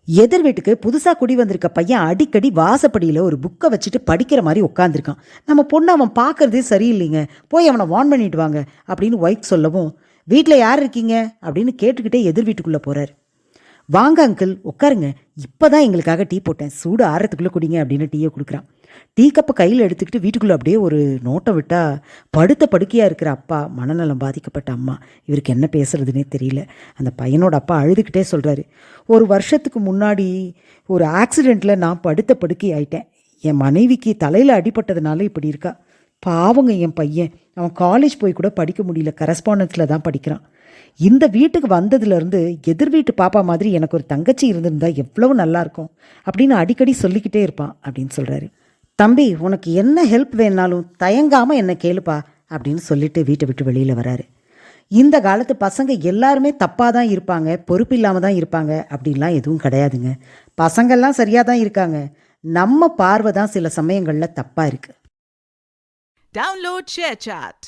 எதிர் வீட்டுக்கு புதுசாக குடி வந்திருக்க பையன் அடிக்கடி வாசப்படியில் ஒரு புக்கை வச்சுட்டு படிக்கிற மாதிரி உட்காந்துருக்கான். நம்ம பொண்ணு அவன் பார்க்கறதே சரியில்லைங்க, போய் அவனை வார்ன் பண்ணிட்டு வாங்க அப்படின்னு ஒய்ஃப் சொல்லவும், வீட்டில் யார் இருக்கீங்க அப்படின்னு கேட்டுக்கிட்டே எதிர் வீட்டுக்குள்ளே போகிறார். வாங்க அங்கிள் உட்காருங்க, இப்போ தான் எங்களுக்காக டீ போட்டேன், சூடு ஆறத்துக்குள்ளே குடிங்க அப்படின்னு டீயை கொடுக்குறான். டீ கப்பை கையில் எடுத்துக்கிட்டு வீட்டுக்குள்ளே அப்படியே ஒரு நோட்டம் விட்டால் படுத்த படுக்கையாக இருக்கிற அப்பா, மனநலம் பாதிக்கப்பட்ட அம்மா. இவருக்கு என்ன பேசுறதுனே தெரியல. அந்த பையனோட அப்பா அழுதுகிட்டே சொல்கிறாரு, ஒரு வருஷத்துக்கு முன்னாடி ஒரு ஆக்சிடெண்ட்டில் நான் படுத்த படுக்கை ஆயிட்டேன். என் மனைவிக்கு தலையில் அடிபட்டதுனால இப்படி இருக்கா. பாவங்க என் பையன், அவன் காலேஜ் போய் கூட படிக்க முடியல, கரஸ்பாண்டன்ஸில் தான் படிக்கிறான். இந்த வீட்டுக்கு வந்ததுலேருந்து எதிர் வீட்டு பாப்பா மாதிரி எனக்கு ஒரு தங்கச்சி இருந்திருந்தா எவ்வளவு நல்லாயிருக்கும் அப்படின்னு அடிக்கடி சொல்லிக்கிட்டே இருப்பான் அப்படின்னு சொல்கிறாரு. தம்பி, உனக்கு என்ன ஹெல்ப் வேணாலும் தயங்காமல் என்ன கேளுப்பா அப்படின்னு சொல்லிட்டு வீட்டை விட்டு வெளியில் வராரு. இந்த காலத்து பசங்க எல்லாருமே தப்பாக தான் இருப்பாங்க, பொறுப்பு இல்லாமல் தான் இருப்பாங்க அப்படின்லாம் எதுவும் கிடையாதுங்க. பசங்கள்லாம் சரியாக தான் இருக்காங்க, நம்ம பார்வை தான் சில சமயங்களில் தப்பாக இருக்குது. Download ShareChat.